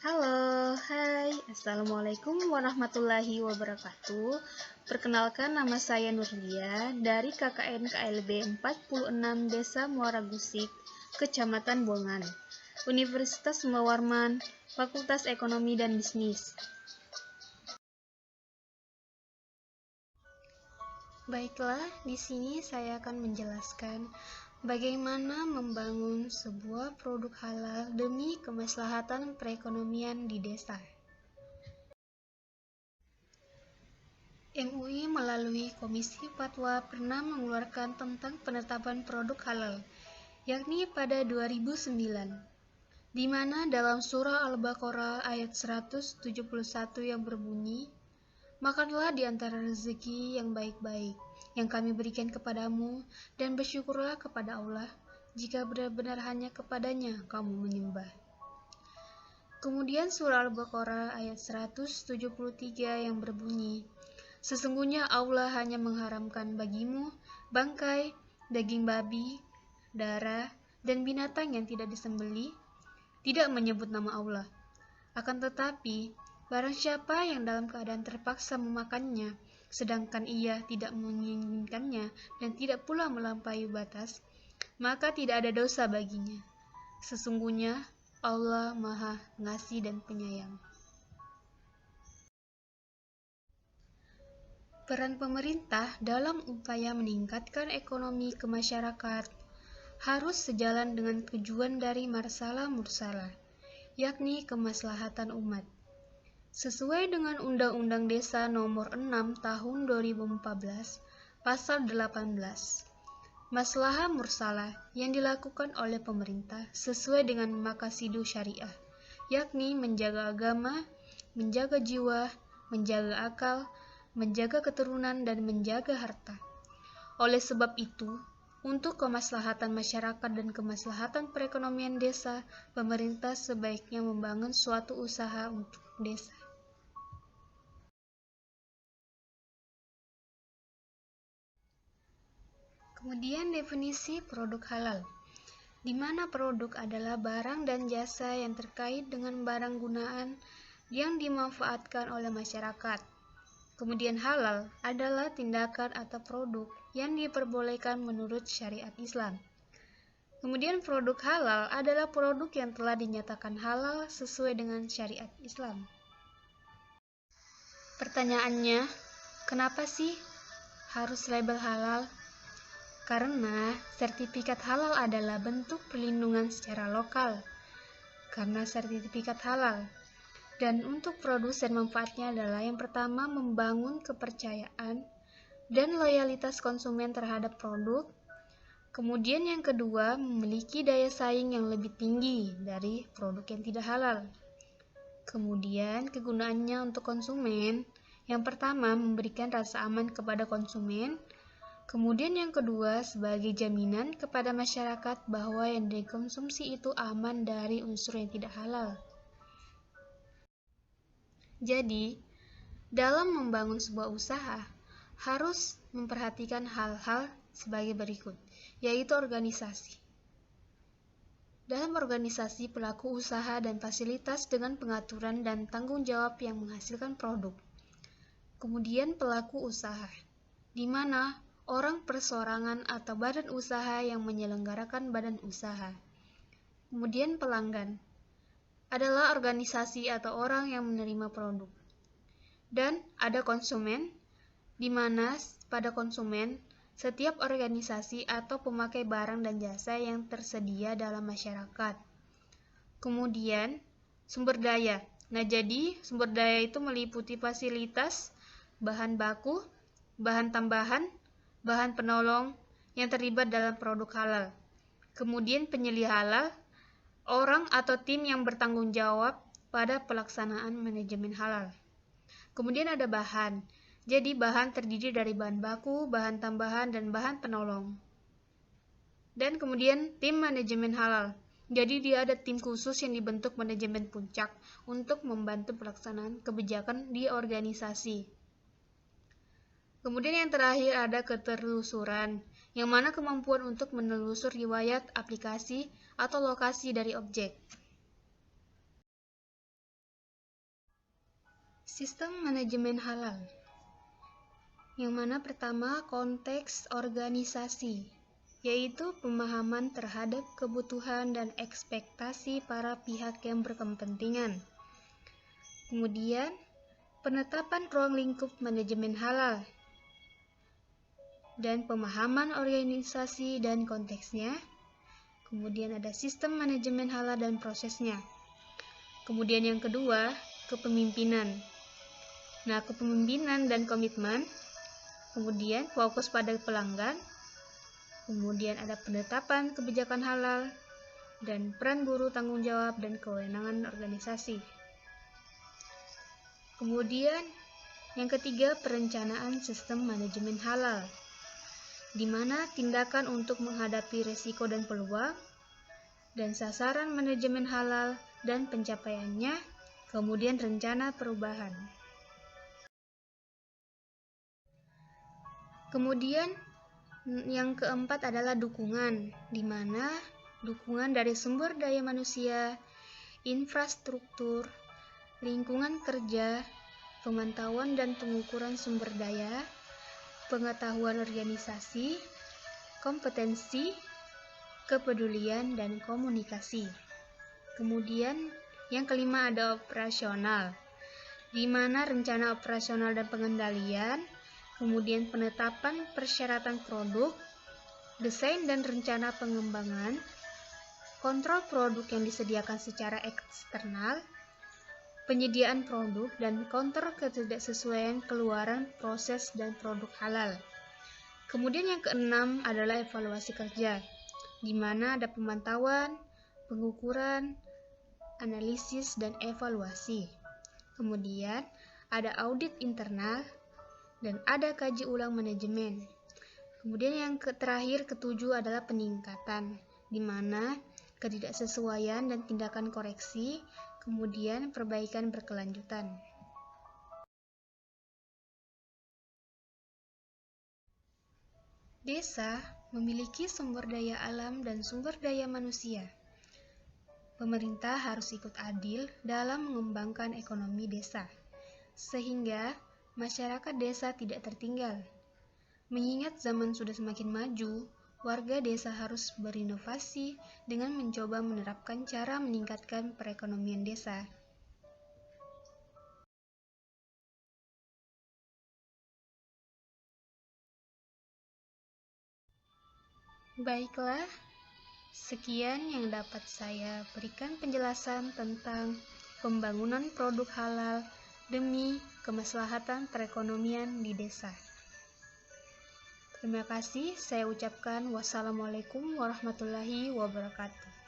Halo, hai, Assalamualaikum warahmatullahi wabarakatuh. Perkenalkan, nama saya Nurlia dari KKN KLB 46 Desa Muara Gusik, Kecamatan Bongan, Universitas Munawarman, Fakultas Ekonomi dan Bisnis. Baiklah, di sini saya akan menjelaskan bagaimana membangun sebuah produk halal demi kemaslahatan perekonomian di desa. MUI melalui Komisi Fatwa pernah mengeluarkan tentang penetapan produk halal, yakni pada 2009, di mana dalam surah Al-Baqarah ayat 171 yang berbunyi, "Makanlah di antara rezeki yang baik-baik yang kami berikan kepadamu, dan bersyukurlah kepada Allah jika benar-benar hanya kepadanya kamu menyembah." Kemudian surah Al-Baqarah ayat 173 yang berbunyi, "Sesungguhnya Allah hanya mengharamkan bagimu bangkai, daging babi, darah, dan binatang yang tidak disembelih, tidak menyebut nama Allah. Akan tetapi, barang siapa yang dalam keadaan terpaksa memakannya, sedangkan ia tidak menginginkannya dan tidak pula melampaui batas, maka tidak ada dosa baginya. Sesungguhnya Allah Maha Pengasih dan Penyayang." Peran pemerintah dalam upaya meningkatkan ekonomi ke masyarakat harus sejalan dengan tujuan dari Masalah Mursalah, yakni kemaslahatan umat. Sesuai dengan Undang-Undang Desa Nomor 6 Tahun 2014, Pasal 18, maslahah mursalah yang dilakukan oleh pemerintah sesuai dengan maqasidu syariah, yakni menjaga agama, menjaga jiwa, menjaga akal, menjaga keturunan, dan menjaga harta. Oleh sebab itu, untuk kemaslahatan masyarakat dan kemaslahatan perekonomian desa, pemerintah sebaiknya membangun suatu usaha untuk desa. Kemudian definisi produk halal, di mana produk adalah barang dan jasa yang terkait dengan barang gunaan yang dimanfaatkan oleh masyarakat. Kemudian halal adalah tindakan atau produk yang diperbolehkan menurut syariat Islam. Kemudian produk halal adalah produk yang telah dinyatakan halal sesuai dengan syariat Islam. Pertanyaannya, kenapa sih harus label halal? Karena sertifikat halal adalah bentuk perlindungan secara lokal. Karena sertifikat halal. Dan untuk produsen manfaatnya adalah yang pertama membangun kepercayaan dan loyalitas konsumen terhadap produk. Kemudian yang kedua memiliki daya saing yang lebih tinggi dari produk yang tidak halal. Kemudian kegunaannya untuk konsumen, yang pertama memberikan rasa aman kepada konsumen. Kemudian yang kedua sebagai jaminan kepada masyarakat bahwa yang dikonsumsi itu aman dari unsur yang tidak halal. Jadi, dalam membangun sebuah usaha, harus memperhatikan hal-hal sebagai berikut, yaitu organisasi. Dalam organisasi, pelaku usaha dan fasilitas dengan pengaturan dan tanggung jawab yang menghasilkan produk. Kemudian pelaku usaha, di mana orang perseorangan atau badan usaha yang menyelenggarakan badan usaha. Kemudian pelanggan adalah organisasi atau orang yang menerima produk. Dan ada konsumen, di mana pada konsumen, setiap organisasi atau pemakai barang dan jasa yang tersedia dalam masyarakat. Kemudian, sumber daya. Nah, jadi sumber daya itu meliputi fasilitas, bahan baku, bahan tambahan, bahan penolong yang terlibat dalam produk halal. Kemudian penyelih halal, orang atau tim yang bertanggung jawab pada pelaksanaan manajemen halal. Kemudian ada bahan. Jadi bahan terdiri dari bahan baku, bahan tambahan, dan bahan penolong. Dan kemudian tim manajemen halal. Jadi dia ada tim khusus yang dibentuk manajemen puncak untuk membantu pelaksanaan kebijakan di organisasi. Kemudian yang terakhir ada ketelusuran, yang mana kemampuan untuk menelusur riwayat aplikasi atau lokasi dari objek. Sistem manajemen halal, yang mana pertama konteks organisasi, yaitu pemahaman terhadap kebutuhan dan ekspektasi para pihak yang berkepentingan. Kemudian, penetapan ruang lingkup manajemen halal, dan pemahaman organisasi dan konteksnya. Kemudian ada sistem manajemen halal dan prosesnya. Kemudian yang kedua, kepemimpinan. Nah, kepemimpinan dan komitmen. Kemudian fokus pada pelanggan. Kemudian ada penetapan kebijakan halal dan peran guru, tanggung jawab dan kewenangan organisasi. Kemudian yang ketiga, perencanaan sistem manajemen halal, di mana tindakan untuk menghadapi risiko dan peluang, dan sasaran manajemen halal dan pencapaiannya, kemudian rencana perubahan. Kemudian yang keempat adalah dukungan, di mana dukungan dari sumber daya manusia, infrastruktur, lingkungan kerja, pemantauan dan pengukuran sumber daya, pengetahuan organisasi, kompetensi, kepedulian, dan komunikasi. Kemudian yang kelima ada operasional, di mana rencana operasional dan pengendalian, kemudian penetapan persyaratan produk, desain dan rencana pengembangan, kontrol produk yang disediakan secara eksternal, penyediaan produk, dan kontrol ketidaksesuaian keluaran proses dan produk halal. Kemudian yang keenam adalah evaluasi kerja, di mana ada pemantauan, pengukuran, analisis, dan evaluasi. Kemudian ada audit internal dan ada kaji ulang manajemen. Kemudian yang terakhir ketujuh adalah peningkatan, di mana ketidaksesuaian dan tindakan koreksi, kemudian perbaikan berkelanjutan. Desa memiliki sumber daya alam dan sumber daya manusia. Pemerintah harus ikut adil dalam mengembangkan ekonomi desa, sehingga masyarakat desa tidak tertinggal. Mengingat zaman sudah semakin maju, warga desa harus berinovasi dengan mencoba menerapkan cara meningkatkan perekonomian desa. Baiklah, sekian yang dapat saya berikan penjelasan tentang pembangunan produk halal demi kemaslahatan perekonomian di desa. Terima kasih, saya ucapkan wassalamualaikum warahmatullahi wabarakatuh.